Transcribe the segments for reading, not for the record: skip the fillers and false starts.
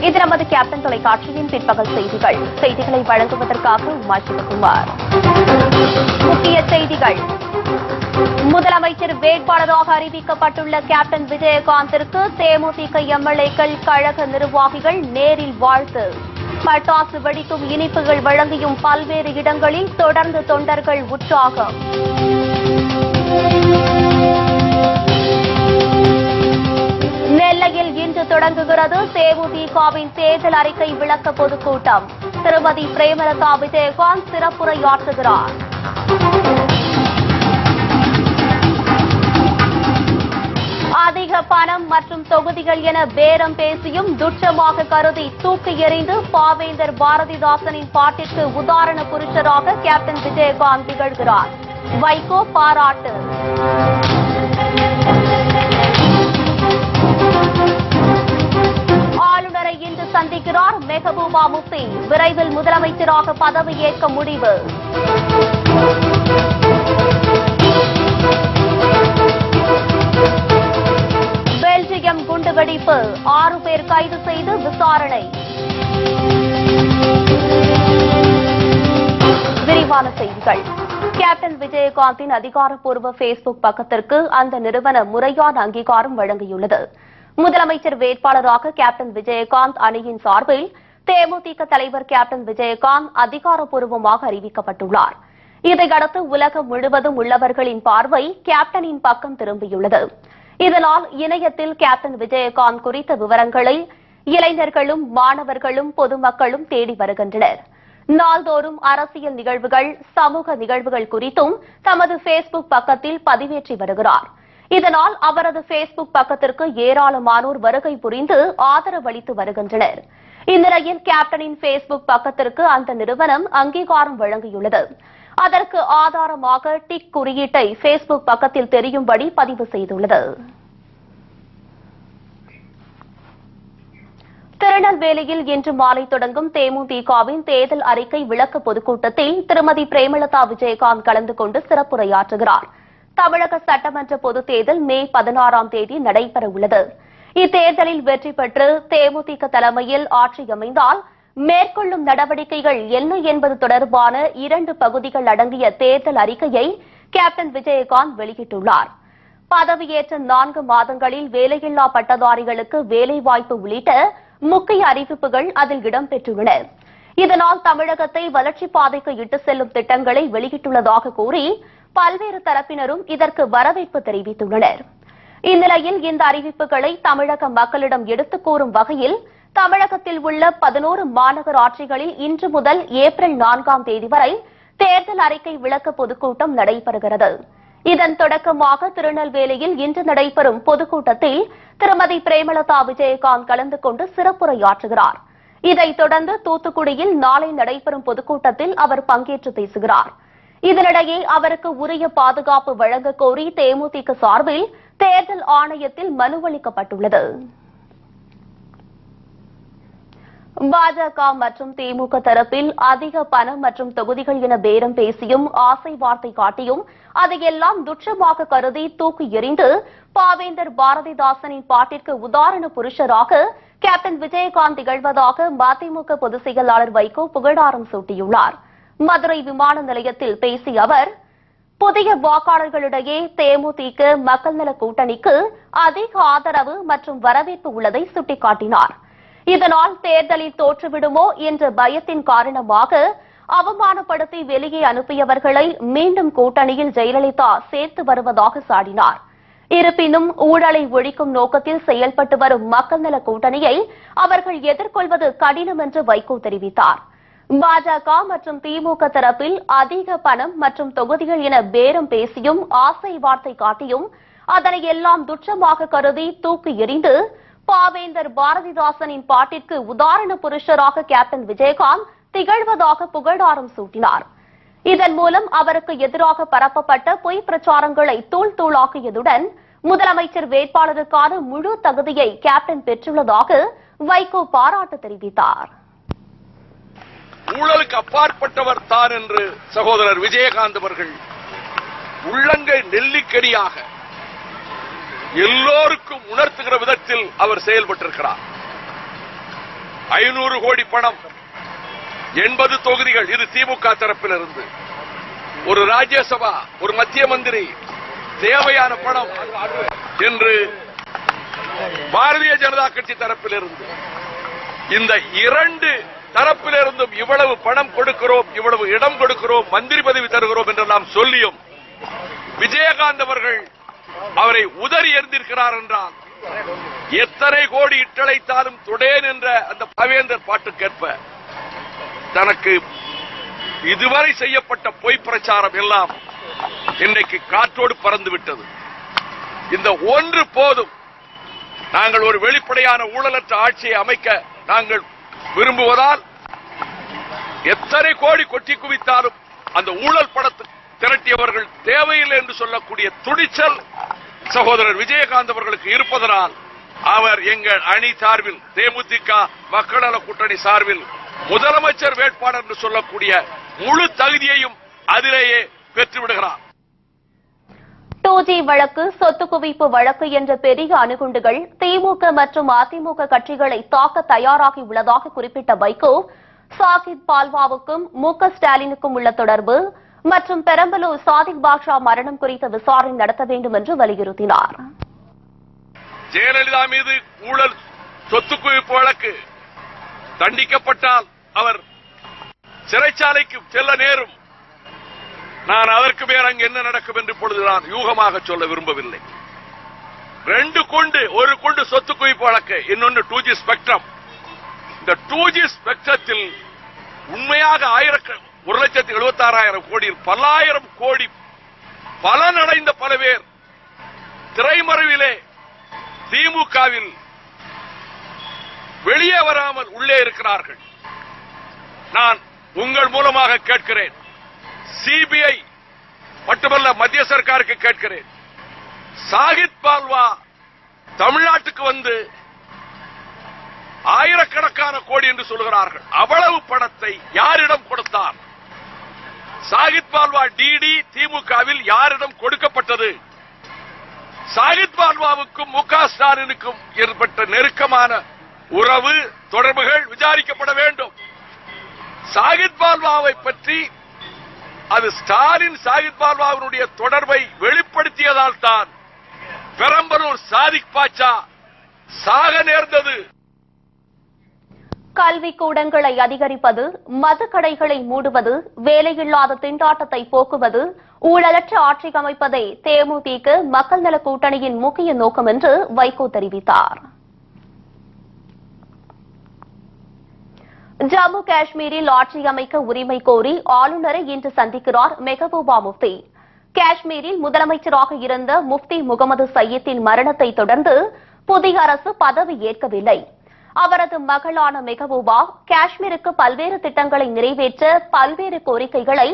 இது நமது கேப்டன் தொலைக்காட்சியின் பிற்பகல் செய்திகளை வழங்குவதற்காக உமா சிவகுமார். முக்கிய செய்திகள். முதலமைச்சர் வேட்பாளராக அறிவிக்கப்பட்டுள்ள கேப்டன் விஜயகாந்திற்கு தேமுதிக எம்எல்ஏக்கள், கழக நிர்வாகிகள் நேரில் வாழ்த்து. பட்டாசு வெடிக்கும், இனிப்புகள் வழங்கியும் பல்வேறு இடங்களில் தொடர்ந்து தொண்டர்கள் உற்சாகம். நெல்லையில் இன்று தொடங்குகிறது தேமுதிகவின் தேர்தல் அறிக்கை விளக்க பொதுக்கூட்டம். திருமதி பிரேமலதா விஜயகாந்த் சிறப்புரையாற்றுகிறார். அதிக பணம் மற்றும் தொகுதிகள் என பேரம் பேசியும் துச்சமாக கருதி தூக்கி எறிந்து பாவேந்தர் பாரதிதாசனின் பாட்டிற்கு உதாரண புருஷராக கேப்டன் விஜயகாந்த் திகழ்கிறார். வைகோ பாராட்டு. ஆளுநரை இன்று சந்திக்கிறார் மெஹபூபா முஃப்தி. விரைவில் முதலமைச்சராக பதவியேற்க முடிவு. பெல்ஜியம் குண்டுவெடிப்பு, 6 பேர் கைது செய்து விசாரணை. விரிவான செய்திகள். கேப்டன் விஜயகாந்தின் அதிகாரப்பூர்வ பேஸ்புக் பக்கத்திற்கு அந்த நிறுவனம் முறையான அங்கீகாரம் வழங்கியுள்ளது. முதலமைச்சர் வேட்பாளராக கேப்டன் விஜயகாந்த் அணியின் சார்பில் தேமுதிக தலைவர் கேப்டன் விஜயகாந்த் அதிகாரப்பூர்வமாக அறிவிக்கப்பட்டுள்ளார். இதையடுத்து உலகம் முழுவதும் உள்ளவர்களின் பார்வை கேப்டனின் பக்கம் திரும்பியுள்ளது. இதனால் இணையத்தில் கேப்டன் விஜயகாந்த் குறித்த விவரங்களை இளைஞர்களும், மாணவர்களும், பொதுமக்களும் தேடி வருகின்றனர். நாள்தோறும் அரசியல் நிகழ்வுகள், சமூக நிகழ்வுகள் குறித்தும் தமது பேஸ்புக் பக்கத்தில் பதிவேற்றி வருகிறார். இதனால் அவரது பேஸ்புக் பக்கத்திற்கு ஏராளமானோர் வருகை புரிந்து ஆதரவளித்து வருகின்றனர். இந்நிலையில் கேப்டனின் பேஸ்புக் பக்கத்திற்கு அந்த நிறுவனம் அங்கீகாரம் வழங்கியுள்ளது. அதற்கு ஆதாரமாக டிக் குறியீட்டை பேஸ்புக் பக்கத்தில் தெரியும்படி பதிவு செய்துள்ளது. திருநெல்வேலியில் இன்று மாலை தொடங்கும் தேமுதிகவின் தேர்தல் அறிக்கை விளக்க பொதுக்கூட்டத்தில் திருமதி பிரேமலதா விஜயகாந்த் கலந்து கொண்டு சிறப்புரையாற்றுகிறார். தமிழக சட்டமன்ற பொதுத் தேர்தல் மே 16ஆம் தேதி நடைபெற உள்ளது. இத்தேர்தலில் வெற்றி பெற்று தேமுதிக தலைமையில் ஆட்சி அமைந்தால் மேற்கொள்ளும் நடவடிக்கைகள் என்ன என்பது தொடர்பான 2 பகுதிகள் அடங்கிய தேர்தல் அறிக்கையை கேப்டன் விஜயகாந்த் வெளியிட்டுள்ளார். பதவியேற்ற 4 மாதங்களில் வேலையில்லா பட்டதாரிகளுக்கு வேலைவாய்ப்பு உள்ளிட்ட முக்கிய அறிவிப்புகள் அதில் இடம்பெற்றுள்ளன. இதனால் தமிழகத்தை வளர்ச்சிப் பாதைக்கு இட்டுச் செல்லும் திட்டங்களை வெளியிட்டுள்ளதாக கூறி பல்வேறு தரப்பினரும் இதற்கு வரவேற்பு தெரிவித்துள்ளனர். இந்நிலையில் இந்த அறிவிப்புகளை தமிழக மக்களிடம் எடுத்துக் கூறும் வகையில் தமிழகத்தில் உள்ள 11 மாநகராட்சிகளில் இன்று முதல் ஏப்ரல் 4ஆம் தேதி வரை தேர்தல் அறிக்கை விளக்க பொதுக்கூட்டம் நடைபெறுகிறது. இதன் தொடக்கமாக திருநெல்வேலியில் இன்று நடைபெறும் பொதுக்கூட்டத்தில் திருமதி பிரேமலதா விஜயகாந்த் கலந்து கொண்டு சிறப்புரையாற்றுகிறார். இதைத் தொடர்ந்து தூத்துக்குடியில் நாளை நடைபெறும் பொதுக்கூட்டத்தில் அவர் பங்கேற்று பேசுகிறார். இதனிடையே அவருக்கு உரிய பாதுகாப்பு வழங்க கோரி தேமுதிக சார்பில் தேர்தல் ஆணையத்தில் மனு அளிக்கப்பட்டுள்ளது. பாஜக மற்றும் திமுக தரப்பில் அதிக பணம் மற்றும் தொகுதிகள் என பேரம் பேசியும் ஆசை வார்த்தை காட்டியும் அதையெல்லாம் துச்சமாக கருதி தூக்கி எறிந்து பாவேந்தர் பாரதிதாசனின் பாட்டிற்கு உதாரண புருஷராக கேப்டன் விஜயகாந்த் திகழ்வதாக மதிமுக பொதுச் செயலாளர் வைகோ புகழாரம் சூட்டியுள்ளார். மதுரை விமான நிலையத்தில் பேசிய அவர், புதிய வாக்காளர்களிடையே தேமுதிக மக்கள் நல கூட்டணிக்கு அதிக ஆதரவு மற்றும் வரவேற்பு உள்ளதை சுட்டிக்காட்டினார். இதனால் தேர்தலில் தோற்றுவிடுமோ என்ற பயத்தின் காரணமாக அவமானப்படுத்தி வெளியே அனுப்பியவர்களை மீண்டும் கூட்டணியில் ஜெயலலிதா சேர்த்து வருவதாக சாடினார். இருப்பினும் ஊழலை ஒழிக்கும் நோக்கத்தில் செயல்பட்டு வரும் மக்கள் நல கூட்டணியை அவர்கள் எதிர்கொள்வது கடினம் என்று வைகோ தெரிவித்தார். பாஜக மற்றும் திமுக தரப்பில் அதிக பணம் மற்றும் தொகுதிகள் என பேரம் பேசியும் ஆசை வார்த்தை காட்டியும் அதனை எல்லாம் துச்சமாக கருதி தூக்கி எறிந்து பாவேந்தர் பாரதிதாசனின் பாட்டிற்கு உதாரண புருஷராக கேப்டன் விஜயகாந்த் திகழ்வதாக புகழாரம் சூட்டினார். இதன் மூலம் அவருக்கு எதிராக பரப்பப்பட்ட பொய் பிரச்சாரங்களை தூள் தூளாக்கியதுடன் முதலமைச்சர் வேட்பாளருக்கான முழு தகுதியை கேப்டன் பெற்றுள்ளதாக வைகோ பாராட்டு தெரிவித்தார். ஊழலுக்கு அப்பாற்பட்டவர் தான் என்று சகோதரர் விஜயகாந்த் அவர்கள் உள்ளங்கை நெல்லிக்கடியாக எல்லோருக்கும் உணர்த்துகிற விதத்தில் அவர் செயல்பட்டிருக்கிறார். 500 கோடி பணம், 80 தொகுதிகள், இது திமுக தரப்பிலிருந்து. ஒரு ராஜ்யசபா, ஒரு மத்திய மந்திரி, தேவையான பணம் என்று பாரதிய ஜனதா கட்சி தரப்பிலிருந்து. இந்த 2 தரப்பிலிருந்தும் இவ்வளவு பணம் கொடுக்கிறோம், இவ்வளவு இடம் கொடுக்கிறோம், மந்திரி பதவி தருகிறோம் என்று நாம் சொல்லியும் விஜயகாந்த் அவர்கள் அவரை உதறி எறிந்திருக்கிறார் என்றால் எத்தனை கோடி இட்டழைத்தாலும் தொடேன் என்ற அந்த பவேந்தர் பாட்டுக்கேற்ப தனக்கு இதுவரை செய்யப்பட்ட பொய் பிரச்சாரம் எல்லாம் இன்றைக்கு காற்றோடு பறந்துவிட்டது. இந்த ஒன்று போதும். நாங்கள் ஒரு வெளிப்படையான ஊழலற்ற ஆட்சியை அமைக்க நாங்கள் விரும்புவதால் எத்தனை கோடி கொட்டி குவித்தாலும் அந்த ஊழல் படத்தை திரட்டியவர்கள் தேவையில்லை என்று சொல்லக்கூடிய துணிச்சல் சகோதரர் விஜயகாந்த் அவர்களுக்கு இருப்பதனால் அவர் எங்கள் அணி சார்பில், தேமுதிக மக்கள் நல கூட்டணி சார்பில் முதலமைச்சர் வேட்பாளர் என்று சொல்லக்கூடிய முழு தகுதியையும் அதிலேயே பெற்றுவிடுகிறார். 2G வழக்கு, சொத்து குவிப்பு வழக்கு என்ற பெரிய அணுகுண்டுகள் திமுக மற்றும் அதிமுக கட்சிகளை தாக்க தயாராகி உள்ளதாக குறிப்பிட்ட வைகோ, சாகித் பால்வாவுக்கும் மு.க. ஸ்டாலினுக்கும் உள்ள தொடர்பு மற்றும் பெரம்பலூர் சாதிக் பாட்ஷா மரணம் குறித்த விசாரணை நடத்த வேண்டும் என்று வலியுறுத்தினார். ஜெயலலிதா மீது ஊழல் சொத்து குவிப்பு வழக்கு தண்டிக்கப்பட்டால் அவர் சிறைச்சாலைக்கு செல்ல நேரும். நான் அதற்கு மேல் அங்கு என்ன நடக்கும் என்று இப்பொழுது நான் யூகமாக சொல்ல விரும்பவில்லை. 2 குண்டு, ஒரு குண்டு சொத்து குவிப்பு வழக்கு, இன்னொன்று 2G ஸ்பெக்ட்ரம். இந்த 2G ஸ்பெக்ட்ரத்தில் உண்மையாக 1,76,000 கோடியில் பல்லாயிரம் கோடி பலனடைந்த பல பேர் திரைமறைவிலே திமுகவில் வெளியே வராமல் உள்ளே இருக்கிறார்கள். நான் உங்கள் மூலமாக கேட்கிறேன், சிபிஐ மட்டுமல்ல மத்திய சர்க்காருக்கு கேட்கிறேன், சாகித் பால்வா தமிழ்நாட்டுக்கு வந்து ஆயிரக்கணக்கான கோடி என்று சொல்கிறார்கள். அவ்வளவு பணத்தை யாரிடம் கொடுத்தார்? சாகித் பால்வா டிடி திமுகவில் யாரிடம் கொடுக்கப்பட்டது? சாகித் பால்வாவுக்கும் மு.க. ஸ்டாலினுக்கும் ஏற்பட்ட நெருக்கமான உறவு, தொடர்புகள் விசாரிக்கப்பட வேண்டும். சாகித் பால்வாவை பற்றி அது ஸ்டாலின் சாகித் பால்வாவினுடைய தொடர்பை வெளிப்படுத்தியதால் தான் பெரம்பலூர் சாதிக் பாட்சா சாக நேர்ந்தது. கல்வி கூடங்களை அதிகரிப்பது, மதுக்கடைகளை மூடுவது, வேலையில்லாத திண்டாட்டத்தை போக்குவது, ஊழலற்ற ஆட்சி அமைப்பதை தேமுதிக மக்கள் நல கூட்டணியின் முக்கிய நோக்கம் என்று வைகோ தெரிவித்தார். ஜம்மு காஷ்மீரில் ஆட்சி அமைக்க உரிமை கோரி ஆளுநரை இன்று சந்திக்கிறார் மெஹபூபா முஃப்தி. காஷ்மீரில் முதலமைச்சராக இருந்த முஃப்தி முகமது சயீத்தின் மரணத்தை தொடர்ந்து புதிய அரசு பதவி ஏற்கவில்லை. அவரது மகளான மெஹபூபா காஷ்மீருக்கு பல்வேறு திட்டங்களை நிறைவேற்ற பல்வேறு கோரிக்கைகளை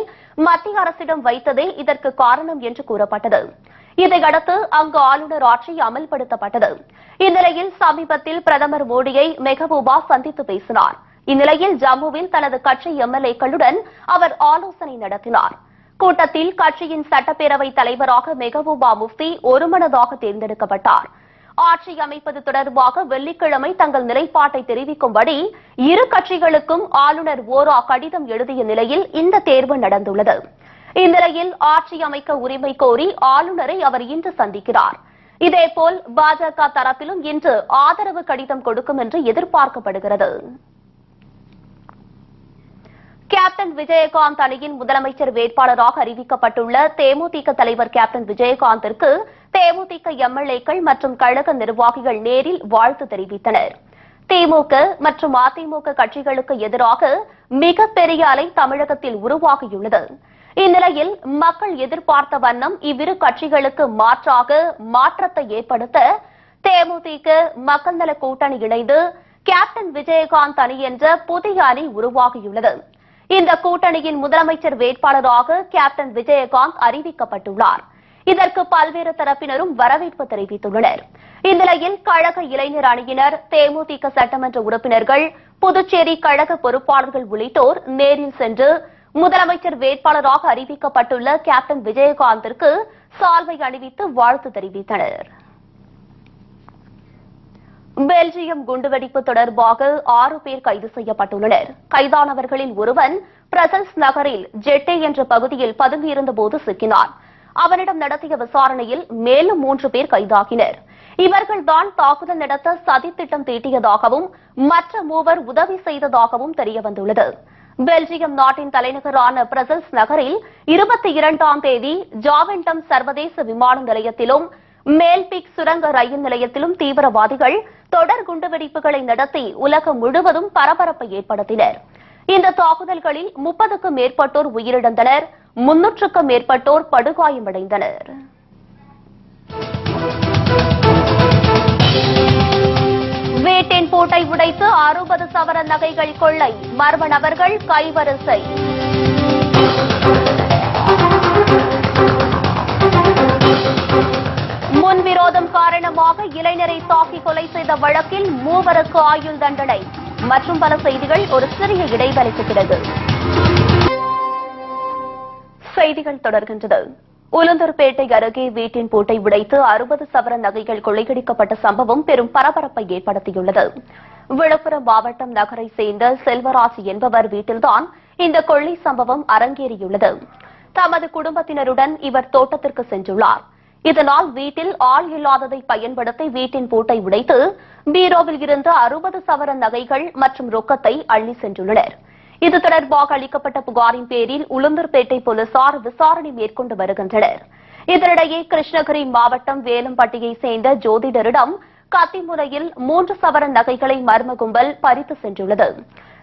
மத்திய அரசிடம் வைத்ததே இதற்கு காரணம் என்று கூறப்பட்டது. இதையடுத்து அங்கு ஆளுநர் ஆட்சி அமல்படுத்தப்பட்டது. இந்நிலையில் சமீபத்தில் பிரதமர் மோடியை மெஹபூபா சந்தித்து பேசினார். இந்நிலையில் ஜம்முவில் தனது கட்சி எம்எல்ஏக்களுடன் அவர் ஆலோசனை நடத்தினார். கூட்டத்தில் கட்சியின் சட்டப்பேரவை தலைவராக மெஹபூபா முஃப்தி ஒருமனதாக தேர்ந்தெடுக்கப்பட்டார். ஆட்சி அமைப்பது தொடர்பாக வெள்ளிக்கிழமை தங்கள் நிலைப்பாட்டை தெரிவிக்கும்படி இரு கட்சிகளுக்கும் ஆளுநர் ஓரா கடிதம் எழுதிய நிலையில் இந்த தேர்வு நடந்துள்ளது. இந்நிலையில் ஆட்சி அமைக்க உரிமை கோரி ஆளுநரை அவர் இன்று சந்திக்கிறார். இதேபோல் பாஜக தரப்பிலும் இன்று ஆதரவு கடிதம் கொடுக்கும் என்று எதிர்பார்க்கப்படுகிறது. கேப்டன் விஜயகாந்த் அணியின் முதலமைச்சர் வேட்பாளராக அறிவிக்கப்பட்டுள்ள தேமுதிக தலைவர் கேப்டன் விஜயகாந்திற்கு தேமுதிக எம்எல்ஏக்கள் மற்றும் கழக நிர்வாகிகள் நேரில் வாழ்த்து தெரிவித்தனர். திமுக மற்றும் அதிமுக கட்சிகளுக்கு எதிராக மிகப்பெரிய அலை தமிழகத்தில் உருவாகியுள்ளது. இந்நிலையில் மக்கள் எதிர்பார்த்த வண்ணம் இவ்விரு கட்சிகளுக்கு மாற்றாக மாற்றத்தை ஏற்படுத்த தேமுதிக மக்கள் நல கூட்டணி இணைந்து கேப்டன் விஜயகாந்த் அணி என்ற புதிய அணி உருவாகியுள்ளது. இந்த கூட்டணியின் முதலமைச்சர் வேட்பாளராக கேப்டன் விஜயகாந்த் அறிவிக்கப்பட்டுள்ளார். இதற்கு பல்வேறு தரப்பினரும் வரவேற்பு தெரிவித்துள்ளனர். இந்நிலையில் கழக இளைஞர் அணியினர், தேமுதிக சட்டமன்ற உறுப்பினர்கள், புதுச்சேரி கழக பொறுப்பாளர்கள் உள்ளிட்டோர் நேரில் சென்று முதலமைச்சர் வேட்பாளராக அறிவிக்கப்பட்டுள்ள கேப்டன் விஜயகாந்திற்கு சால்வை அணிவித்து வாழ்த்து தெரிவித்தனர். பெல்ஜியம் குண்டுவெடிப்பு தொடர்பாக 6 பேர் கைது செய்யப்பட்டுள்ளனர். கைதானவர்களில் ஒருவன் பிரசல்ஸ் நகரில் ஜெட்டே என்ற பகுதியில் பதுங்கியிருந்தபோது சிக்கினார். அவனிடம் நடத்திய விசாரணையில் மேலும் 3 பேர் கைதாகினர். இவர்கள்தான் தாக்குதல் நடத்த சதித்திட்டம் தீட்டியதாகவும் மற்ற 3 உதவி செய்ததாகவும் தெரியவந்துள்ளது. பெல்ஜியம் நாட்டின் தலைநகரான பிரசல்ஸ் நகரில் 22ஆம் தேதி ஜாவெண்டம் சர்வதேச விமான நிலையத்திலும் மேல்பிக் சுரங்க ரயில் நிலையத்திலும் தீவிரவாதிகள் தொடர் குண்டுவெடிப்புகளை நடத்தி உலகம் முழுவதும் பரபரப்பை ஏற்படுத்தினர். இந்த தாக்குதல்களில் 30க்கும் மேற்பட்டோர் உயிரிழந்தனர், 300க்கும் மேற்பட்டோர் படுகாயமடைந்தனர். வீட்டின் பூட்டை உடைத்து 60 சவரன் நகைகள் கொள்ளை, மர்ம நபர்கள் கைவரிசை. முன்விரோதம் காரணமாக இளைஞரை தாக்கி கொலை செய்த வழக்கில் 3 ஆயுள் தண்டனை. மற்றும் பல செய்திகள் ஒரு சிறிய இடைவெளிக்கு பிறகு. செய்திகள் தொடர்கின்றது. உளுந்தூர்பேட்டை அருகே வீட்டின் பூட்டை உடைத்து 60 சவரன் நகைகள் கொள்ளையடிக்கப்பட்ட சம்பவம் பெரும் பரபரப்பை ஏற்படுத்தியுள்ளது. விழுப்புரம் மாவட்டம் நகரை சேர்ந்த செல்வராஜ் என்பவர் வீட்டில்தான் இந்த கொள்ளை சம்பவம் அரங்கேறியுள்ளது. தமது குடும்பத்தினருடன் இவர் தோட்டத்திற்கு சென்றுள்ளார். இதனால் வீட்டில் ஆள் இல்லாததை பயன்படுத்தி வீட்டின் பூட்டை உடைத்து பீரோவில் இருந்து 60 சவரன் நகைகள் மற்றும் ரொக்கத்தை அள்ளி சென்றுள்ளனர். இது தொடர்பாக அளிக்கப்பட்ட புகாரின் பேரில் உளுந்தூர்பேட்டை போலீசார் விசாரணை மேற்கொண்டு வருகின்றனர். இதனிடையே கிருஷ்ணகிரி மாவட்டம் வேலம்பட்டியை சேர்ந்த ஜோதிடரிடம் கத்திமுனையில் 3 சவரன் நகைகளை மர்ம கும்பல் பறித்து சென்றுள்ளது.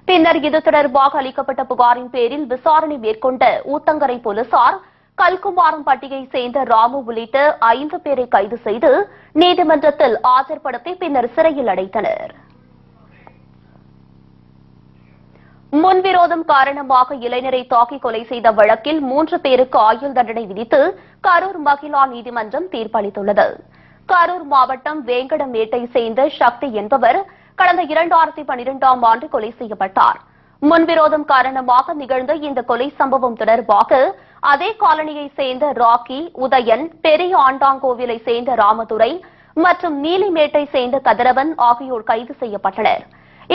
பின்னர் இது தொடர்பாக அளிக்கப்பட்ட புகாரின் பேரில் விசாரணை மேற்கொண்ட ஊத்தங்கரை போலீசார் கல்குமாரம்பட்டியை சேர்ந்த ராமு உள்ளிட்ட 5 பேரை கைது செய்து நீதிமன்றத்தில் ஆஜர்படுத்தி பின்னர் சிறையில் அடைத்தனர். முன்விரோதம் காரணமாக இளைஞரை தாக்கி கொலை செய்த வழக்கில் 3 பேருக்கு ஆயுள் தண்டனை விதித்து கரூர் மகிளா நீதிமன்றம் தீர்ப்பளித்துள்ளது. கரூர் மாவட்டம் வேங்கடமேட்டை சேர்ந்த சக்தி என்பவர் கடந்த 2012ஆம் ஆண்டு கொலை செய்யப்பட்டார். முன்விரோதம் காரணமாக நிகழ்ந்த இந்த கொலை சம்பவம் தொடர்பாக அதே காலனியை சேர்ந்த ராக்கி, உதயன், பெரிய ஆண்டாங்கோவிலை சேர்ந்த ராமதுரை மற்றும் நீலிமேட்டை சேர்ந்த கதிரவன் ஆகியோர் கைது செய்யப்பட்டனர்.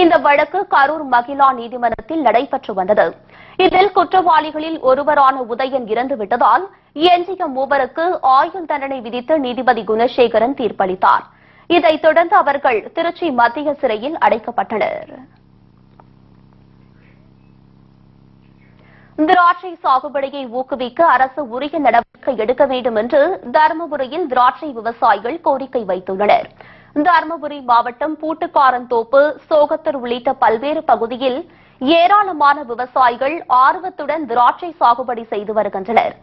இந்த வழக்கு கரூர் மகிளா நீதிமன்றத்தில் நடைபெற்று வந்தது. இதில் குற்றவாளிகளில் ஒருவரான உதயன் இறந்துவிட்டதால் எஞ்சிய 3 ஆயுள் தண்டனை விதித்து நீதிபதி குணசேகரன் தீர்ப்பளித்தார். இதைத் தொடர்ந்து அவர்கள் திருச்சி மத்திய சிறையில் அடைக்கப்பட்டனர். திராட்சை சாகுபடியை ஊக்குவிக்க அரசு உரிய நடவடிக்கை எடுக்க வேண்டும் என்று தருமபுரியில் திராட்சை விவசாயிகள் கோரிக்கை வைத்துள்ளனர். தருமபுரி மாவட்டம் பூட்டுக்காரன்தோப்பு, சோகத்தூர் உள்ளிட்ட பல்வேறு பகுதியில் ஏராளமான விவசாயிகள் ஆர்வத்துடன் திராட்சை சாகுபடி செய்து வருகின்றனர்.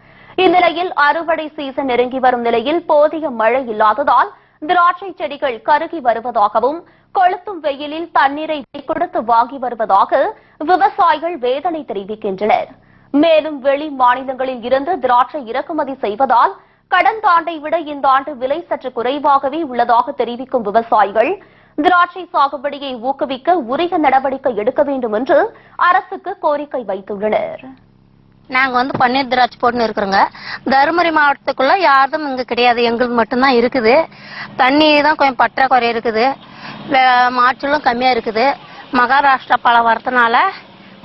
இந்நிலையில் அறுவடை சீசன் நெருங்கி வரும் நிலையில் போதிய மழை இல்லாததால் திராட்சை செடிகள் கருகி வருவதாகவும் கொளுத்தும் வெயிலில் தண்ணீரை கொடுத்து வாங்கி வருவதாக விவசாயிகள் வேதனை தெரிவிக்கின்றனர். மேலும் வெளி மாநிலங்களில் இருந்து திராட்சை இறக்குமதி செய்வதால் கடந்த ஆண்டை விட இந்த ஆண்டு விலை சற்று குறைவாகவே உள்ளதாக தெரிவிக்கும் விவசாயிகள் திராட்சை சாகுபடியை ஊக்குவிக்க உரிய நடவடிக்கை எடுக்க வேண்டும் என்று அரசுக்கு கோரிக்கை வைத்துள்ளனர். நாங்க பன்னீர் திராட்சை போட்டுன்னு இருக்கிறோங்க. தருமபுரி மாவட்டத்துக்குள்ள யாரும் இங்க கிடையாது, எங்களுக்கு மட்டும்தான் இருக்குது. தண்ணி தான் கொஞ்சம் பற்றாக்குறை இருக்குது, மாற்றலும் கம்மியா இருக்குது. மகாராஷ்டிரா பழம் வரதுனால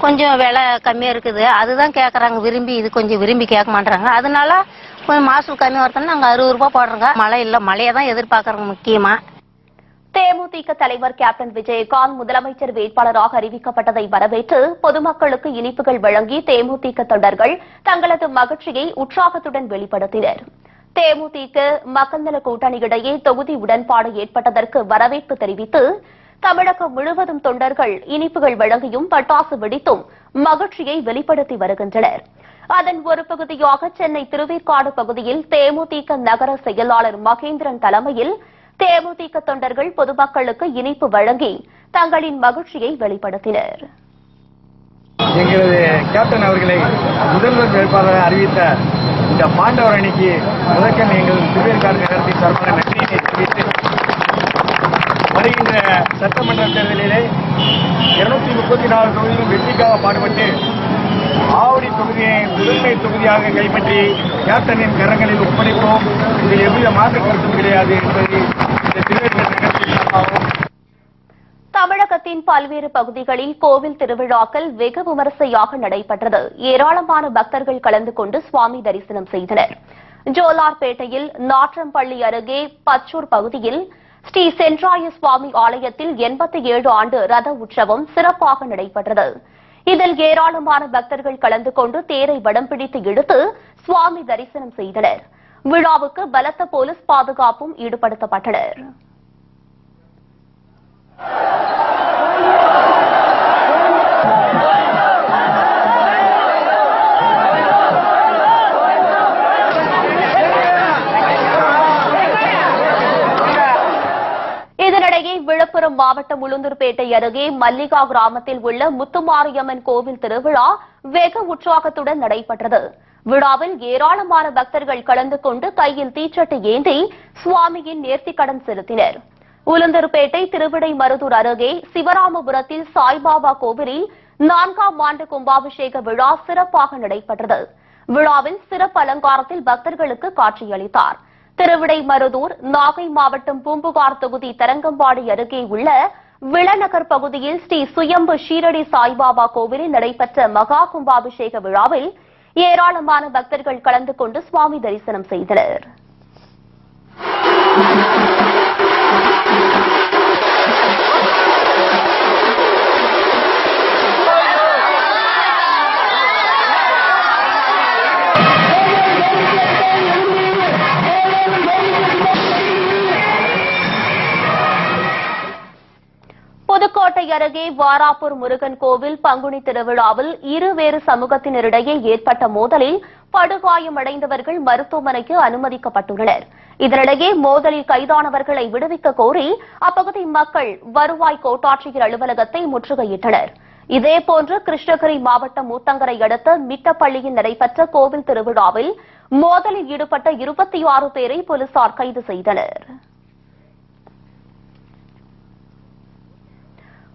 கொஞ்சம் விலை கம்மியா இருக்குது. அதுதான் கேக்குறாங்க விரும்பி, இது கொஞ்சம் விரும்பி கேட்க மாட்டாங்க. அதனால கொஞ்சம் மாசம் கம்மி வரதுன்னா நாங்க 60 ரூபாய் போடுறோங்க. மழை இல்ல, மழையை தான் எதிர்பார்க்கறோங்க முக்கியமா. தேமுதிக தலைவர் கேப்டன் விஜயகாந்த் முதலமைச்சர் வேட்பாளராக அறிவிக்கப்பட்டதை வரவேற்று பொதுமக்களுக்கு இனிப்புகள் வழங்கி தேமுதிக தொண்டர்கள் தங்களது மகிழ்ச்சியை உற்சாகத்துடன் வெளிப்படுத்தினர். தேமுதிக மக்கள் நல கூட்டணியிடையே தொகுதி உடன்பாடு ஏற்பட்டதற்கு வரவேற்பு தெரிவித்து தமிழகம் முழுவதும் தொண்டர்கள் இனிப்புகள் வழங்கியும் பட்டாசு வெடித்தும் மகிழ்ச்சியை வெளிப்படுத்தி வருகின்றனர். அதன் ஒரு பகுதியாக சென்னை திருவேற்காடு பகுதியில் தேமுதிக நகர செயலாளர் மகேந்திரன் தலைமையில் தேமுதிக தொண்டர்கள் பொதுமக்களுக்கு இனிப்பு வழங்கி தங்களின் மகிழ்ச்சியை வெளிப்படுத்தினர். எங்களது கேப்டன் அவர்களை முதல்வர் வேட்பாளராக அறிவித்த இந்த பாண்டவர் அணிக்கு முதற்கண் எங்கள் திருவேற்காடு நகரத்தின் சார்பான நன்றியினை தெரிவித்து வருகின்ற சட்டமன்ற தேர்தலிலே 234 தொகுதியிலும் வெற்றிக்காக பாடுபட்டு ஆவடி தொகுதியை முதன்மை தொகுதியாக கைப்பற்றி கேப்டனின் கரங்களில் ஒப்படைப்போம். இதில் எவ்வித மாற்று கருத்தும் கிடையாது என்பதை இந்த திருவேற்காடு நகரத்தின் சார்பாகவும் தமிழகத்தின் பல்வேறு பகுதிகளில் கோவில் திருவிழாக்கள் வெகு விமரிசையாக நடைபெற்றது. ஏராளமான பக்தர்கள் கலந்து கொண்டு சுவாமி தரிசனம் செய்தனர். ஜோலார்பேட்டையில் நாற்றம்பள்ளி அருகே பச்சூர் பகுதியில் ஸ்ரீ சென்றாய சுவாமி ஆலயத்தில் 87 ஆண்டு ரத உற்சவம் சிறப்பாக நடைபெற்றது. இதில் ஏராளமான பக்தர்கள் கலந்து கொண்டு தேரை வடம் பிடித்து இழுத்து சுவாமி தரிசனம் செய்தனர். விழாவுக்கு பலத்த போலீஸ் பாதுகாப்பும் ஈடுபடுத்தப்பட்டனர். இதனிடையே விழுப்புரம் மாவட்டம் உளுந்தூர்பேட்டை அருகே மல்லிகா கிராமத்தில் உள்ள முத்துமாரியம்மன் கோவில் திருவிழா வெகு உற்சாகத்துடன் நடைபெற்றது. விழாவில் ஏராளமான பக்தர்கள் கலந்து கொண்டு கையில் தீச்சட்டி ஏந்தி சுவாமியின் நேர்த்திக்கடன் செலுத்தினர். உளுந்தூர்பேட்டை திருவிடைமருதூர் அருகே சிவராமபுரத்தில் சாய்பாபா கோவிலில் 4ஆம் ஆண்டு கும்பாபிஷேக விழா சிறப்பாக நடைபெற்றது. விழாவில் சிறப்பு அலங்காரத்தில் பக்தர்களுக்கு காட்சியளித்தார். திருவிடைமருதூர் நாகை மாவட்டம் பூம்புகார் தொகுதி தரங்கம்பாடி அருகே உள்ள விளநகர் பகுதியில் ஸ்ரீ சுயம்பு ஷீரடி சாய்பாபா கோவிலில் நடைபெற்ற மகா கும்பாபிஷேக விழாவில் ஏராளமான பக்தர்கள் கலந்து கொண்டு சுவாமி தரிசனம் செய்தனர். புதுக்கோட்டை அருகே வாராப்பூர் முருகன் கோவில் பங்குனி திருவிழாவில் இருவேறு சமூகத்தினரிடையே ஏற்பட்ட மோதலில் படுகாயமடைந்தவர்கள் மருத்துவமனைக்கு அனுமதிக்கப்பட்டுள்ளனர். இதனிடையே மோதலில் கைதானவர்களை விடுவிக்க கோரி அப்பகுதி மக்கள் வருவாய் கோட்டாட்சியர் அலுவலகத்தை முற்றுகையிட்டனர். இதேபோன்று கிருஷ்ணகிரி மாவட்டம் ஊத்தங்கரை அடுத்த மிட்டப்பள்ளியில் நடைபெற்ற கோவில் திருவிழாவில் மோதலில் ஈடுபட்ட 26 பேரை போலீசார் கைது செய்தனர்.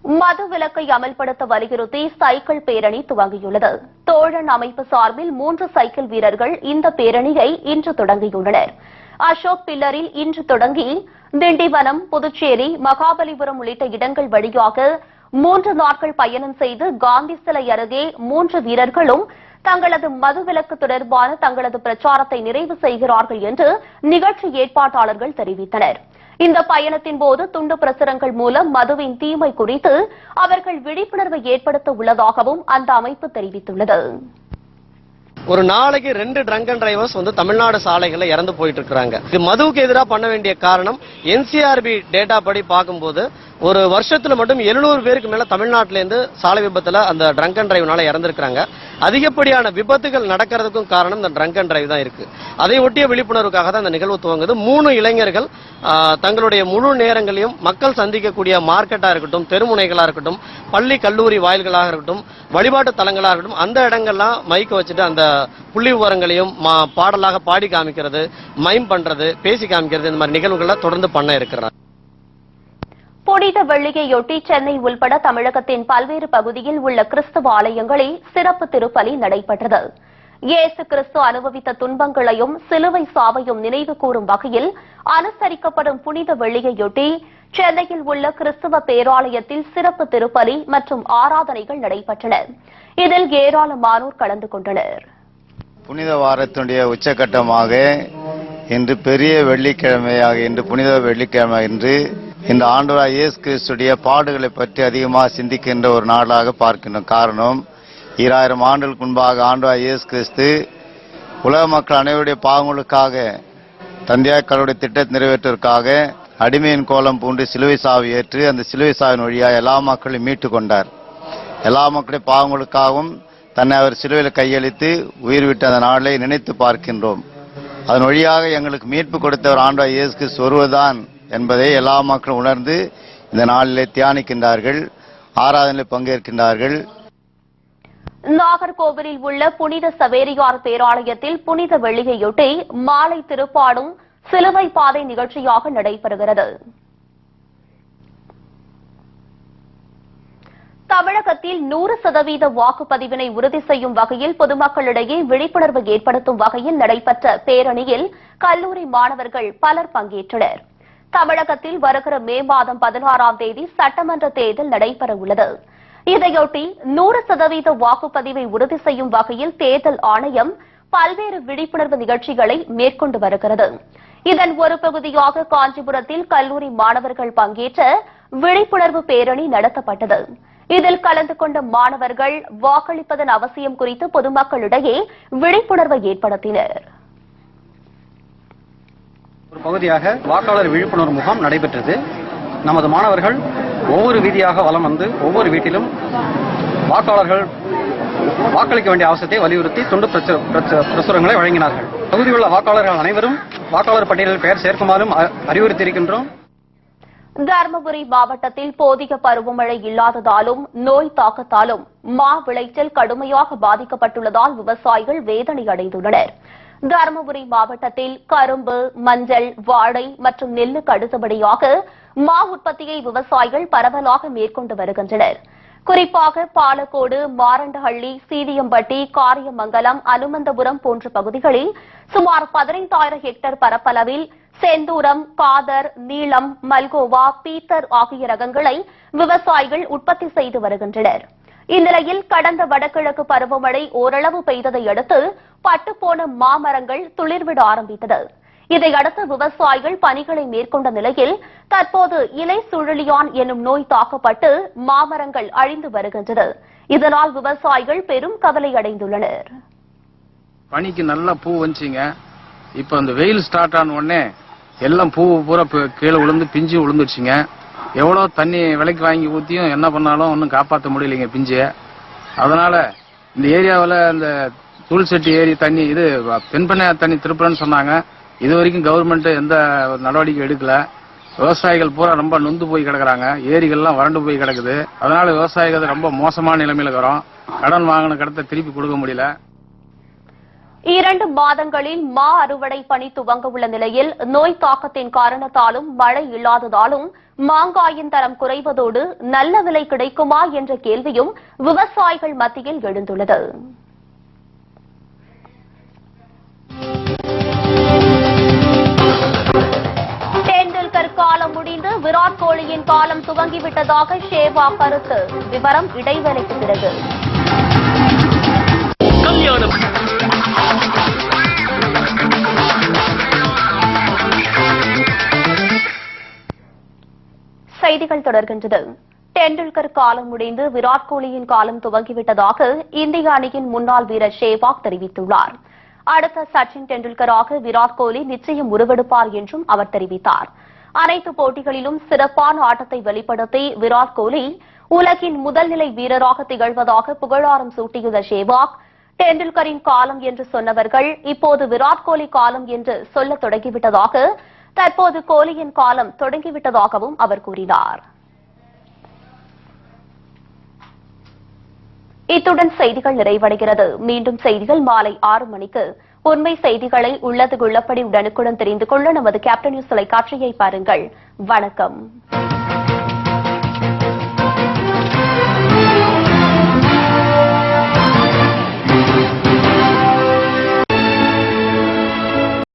மது விலக்கை அமல்படுத்த வலியுறுத்தி சைக்கிள் பேரணி துவங்கியுள்ளது. தோழன் அமைப்பு சார்பில் 3 சைக்கிள் வீரர்கள் இந்த பேரணியை இன்று தொடங்கியுள்ளனர். அசோக் பில்லரில் இன்று தொடங்கி திண்டிவனம், புதுச்சேரி, மகாபலிபுரம் உள்ளிட்ட இடங்கள் வழியாக 3 நாட்கள் பயணம் செய்து காந்தி சிலை அருகே 3 வீரர்களும் தங்களது மதுவிலக்கு தொடர்பான தங்களது பிரச்சாரத்தை நிறைவு செய்கிறார்கள் என்று நிகழ்ச்சி ஏற்பாட்டாளர்கள் தெரிவித்தனர். இந்த பயணத்தின் போது துண்டு பிரசுரங்கள் மூலம் மதுவின் தீமை குறித்து அவர்கள் விழிப்புணர்வை ஏற்படுத்த உள்ளதாகவும் அந்த அமைப்பு தெரிவித்துள்ளது. ஒரு நாளைக்கு 2 ட்ரங்க் அண்ட் டிரைவர்ஸ் தமிழ்நாடு சாலைகளில் இறந்து போயிட்டு இருக்காங்க. இது மதுவுக்கு எதிராக பண்ண வேண்டிய காரணம் NCRB டேட்டா படி பார்க்கும்போது ஒரு வருஷத்துல மட்டும் 700 பேருக்கு மேல தமிழ்நாட்டில இருந்து சாலை விபத்துல அந்த ட்ரங்க் அண்ட் டிரைவ்னால இறந்திருக்காங்க. அதிகப்படியான விபத்துகள் நடக்கிறதுக்கும் காரணம் இந்த ட்ரங்க் அண்ட் டிரைவ் தான் இருக்கு. அதை ஒட்டிய விழிப்புணர்வுக்காக தான் இந்த நிகழ்வு துவங்குது. 3 இளைஞர்கள் தங்களுடைய முழு நேரங்களையும் மக்கள் சந்திக்கக்கூடிய மார்க்கெட்டா இருக்கட்டும், தெருமுனைகளா இருக்கட்டும், பள்ளி கல்லூரி வாயில்களாக இருக்கட்டும், வழிபாட்டு தலங்களா இருக்கட்டும், அந்த இடங்கள்லாம் மைக்க வச்சுட்டு அந்த புள்ளி விவரங்களையும் பாடலாக பாடி காமிக்கிறது, மைம் பண்றது, பேசி காமிக்கிறது, இந்த மாதிரி நிகழ்வுகளை தொடர்ந்து பண்ண இருக்கிறார். புனித வெள்ளியையொட்டி சென்னை உள்பட தமிழகத்தின் பல்வேறு பகுதியில் உள்ள கிறிஸ்தவ ஆலயங்களில் சிறப்பு திருப்பலி நடைபெற்றது. இயேசு கிறிஸ்து அனுபவித்த துன்பங்களையும் சிலுவை சாவையும் நினைவு கூறும் வகையில் அனுசரிக்கப்படும் புனித வெள்ளியையொட்டி சென்னையில் உள்ள கிறிஸ்தவ பேராலயத்தில் சிறப்பு திருப்பலி மற்றும் ஆராதனைகள் நடைபெற்றன. இதில் ஏராளமானோர் கலந்து கொண்டனர். புனித வாரத்தினுடைய உச்சகட்டமாக இன்று பெரிய வெள்ளிக்கிழமையாக இன்று புனித வெள்ளிக்கிழமை இன்று இந்த ஆண்டவராய் இயேசு கிறிஸ்துடைய பாடுகளை பற்றி அதிகமாக சிந்திக்கின்ற ஒரு நாளாக பார்க்கின்றோம். காரணம் 2000 ஆண்டுகளுக்கு முன்பாக ஆண்டவராய் இயேசு கிறிஸ்து உலக மக்கள் அனைவருடைய பாவங்களுக்காக தந்தையார் கடவுளுடைய திட்டத்தை நிறைவேற்றுவதற்காக அடிமையின் கோலம் பூண்டு சிலுவை சாவை ஏற்று அந்த சிலுவை சாவின் வழியாக எல்லா மக்களையும் மீட்டு கொண்டார். எல்லா மக்களுடைய பாவங்களுக்காகவும் தன்னை அவர் சிலுவையில் கையளித்து உயிர் விட்ட அந்த நாளை நினைத்து பார்க்கின்றோம். அதன் வழியாக எங்களுக்கு மீட்பு கொடுத்தவர் ஆண்டவராய் இயேசு கிறிஸ்து ஒருவர்தான் என்பதை எல்லா மக்களும் உணர்ந்து இந்த நாளிலே தியானிக்கின்றார்கள், ஆராதனையில் பங்கேற்கின்றார்கள். நாகர்கோவிலில் உள்ள புனித சவேரியார் பேராலயத்தில் புனித வெள்ளியையொட்டி மாலை திருப்பாடும் சிலுவை பாதை நிகழ்ச்சியாக நடைபெறுகிறது. தமிழகத்தில் 100% வாக்குப்பதிவினை உறுதி செய்யும் வகையில் பொதுமக்களிடையே விழிப்புணர்வு ஏற்படுத்தும் வகையில் நடைபெற்ற பேரணியில் கல்லூரி மாணவர்கள் பலர் பங்கேற்றனர். தமிழகத்தில் வருகிற மே மாதம் 16ஆம் தேதி சட்டமன்ற தேர்தல் நடைபெற உள்ளது. இதையொட்டி 100% வாக்குப்பதிவை உறுதி செய்யும் வகையில் தேர்தல் ஆணையம் பல்வேறு விழிப்புணர்வு நிகழ்ச்சிகளை மேற்கொண்டு வருகிறது. இதன் ஒரு பகுதியாக காஞ்சிபுரத்தில் கல்லூரி மாணவர்கள் பங்கேற்ற விழிப்புணர்வு பேரணி நடத்தப்பட்டது. இதில் கலந்து கொண்ட மாணவர்கள் வாக்களிப்பதன் அவசியம் குறித்து பொதுமக்களிடையே விழிப்புணர்வை ஏற்படுத்தினர். ஒரு பகுதியாக வாக்காளர் விழிப்புணர்வு முகாம் நடைபெற்றது. நமது மாணவர்கள் ஒவ்வொரு வீதியாக வலம் வந்து ஒவ்வொரு வீட்டிலும் வாக்காளர்கள் வாக்களிக்க வேண்டிய அவசியத்தை வலியுறுத்தி துண்டு பிரசுரங்களை வழங்கினார்கள். பகுதியில் உள்ள வாக்காளர்கள் அனைவரும் வாக்காளர் பட்டியலில் பெயர் சேர்க்குமாறும் அறிவுறுத்தியிருக்கின்றோம். தருமபுரி மாவட்டத்தில் போதிய பருவமழை இல்லாததாலும் நோய் தாக்கத்தாலும் மா விளைச்சல் கடுமையாக பாதிக்கப்பட்டுள்ளதால் விவசாயிகள் வேதனை அடைந்துள்ளனர். தருமபுரி மாவட்டத்தில் கரும்பு, மஞ்சள், வாழை மற்றும் நெல்லுக்கு அடுத்தபடியாக மா உற்பத்தியை விவசாயிகள் பரவலாக மேற்கொண்டு வருகின்றனர். குறிப்பாக பாலக்கோடு, மாரண்டஹள்ளி, சீதியம்பட்டி, காரியமங்கலம், அனுமந்தபுரம் போன்ற பகுதிகளில் சுமார் 15,000 ஹெக்டேர் பரப்பளவில் செந்தூரம், காதர், நீளம், மல்கோவா, பீத்தர் ஆகிய ரகங்களை விவசாயிகள் உற்பத்தி செய்து வருகின்றனர். இந்நிலையில் கடந்த வடகிழக்கு பருவமழை ஓரளவு பெய்ததை அடுத்து பட்டுப்போன மாமரங்கள் துளிர்விட ஆரம்பித்தது. இதையடுத்து விவசாயிகள் பணிகளை மேற்கொண்ட நிலையில் தற்போது இலை சுழலியான் எனும் நோய் தாக்கப்பட்டு மாமரங்கள் அழிந்து வருகின்றது. இதனால் விவசாயிகள் பெரும் கவலை அடைந்துள்ளனர். பனிக்கு நல்லா பூ வந்துச்சுங்க. இப்ப அந்த வெயில் ஸ்டார்ட் ஆன உடனே எல்லாம் பூ பூரா கீழே விழுந்து பிஞ்சு விழுந்துருச்சுங்க. எவ்வளவு தண்ணி விலைக்கு வாங்கி ஊத்தியும் என்ன பண்ணாலும் ஒன்றும் காப்பாற்ற முடியலைங்க பிஞ்சு. அதனால இந்த ஏரியாவில் இந்த தூள்செட்டி ஏரி தண்ணி இது தென்பெண்ணை தண்ணி திருப்புறன்னு சொன்னாங்க. இது வரைக்கும் கவர்மெண்ட் எந்த நடவடிக்கை எடுக்கல. விவசாயிகள் பூரா ரொம்ப நொந்து போய் கிடக்குறாங்க. ஏரிகள்லாம் வறண்டு போய் கிடக்குது. அதனால விவசாயிகள் ரொம்ப மோசமான நிலைமையில இருக்கிறோம். கடன் வாங்கின கடத்தை திருப்பி கொடுக்க முடியல. 2 மாதங்களில் மா அறுவடை பணி துவங்க உள்ள நிலையில் நோய் தாக்கத்தின் காரணத்தாலும் மழை இல்லாததாலும் மாங்காயின் தரம் குறைவதோடு நல்ல விலை கிடைக்குமா என்ற கேள்வியும் விவசாயிகள் மத்தியில் எழுந்துள்ளது. டெண்டுல்கர் காலம் முடிந்து விராட் கோலியின் காலம் துவங்கிவிட்டதாக ஷேவாக் கருத்து. விவரம் இடைவேளைக்கு பிறகு. செய்திகள் தொடர்கின்றது. டெண்டுல்கர் காலம் முடிந்து விராட் கோலியின் காலம் துவங்கிவிட்டதாக இந்திய அணியின் முன்னாள் வீரர் ஷேவாக் தெரிவித்துள்ளார். அடுத்த சச்சின் டெண்டுல்கராக விராட் கோலி நிச்சயம் உருவெடுப்பார் என்றும் அவர் தெரிவித்தார். அனைத்து போட்டிகளிலும் சிறப்பான ஆட்டத்தை வெளிப்படுத்தி விராட் கோலி உலகின் முதல்நிலை வீரராக திகழ்வதாக புகழாரம் சூட்டியுள்ள ஷேவாக், டெண்டுல்கரின் காலம் என்று சொன்னவர்கள் இப்போது விராட் கோலி காலம் என்று சொல்ல தொடங்கிவிட்டதாக, தற்போது கோலியின் காலம் தொடங்கிவிட்டதாகவும் அவர் கூறினார். இத்துடன் செய்திகள் நிறைவடைகிறது. மீண்டும் செய்திகள் மாலை 6 மணிக்கு. உண்மை செய்திகளை உள்ளது உள்ளபடி உடனுக்குடன் தெரிந்து கொள்ள நமது கேப்டன் நியூஸ் தொலைக்காட்சியை பாருங்கள். வணக்கம்.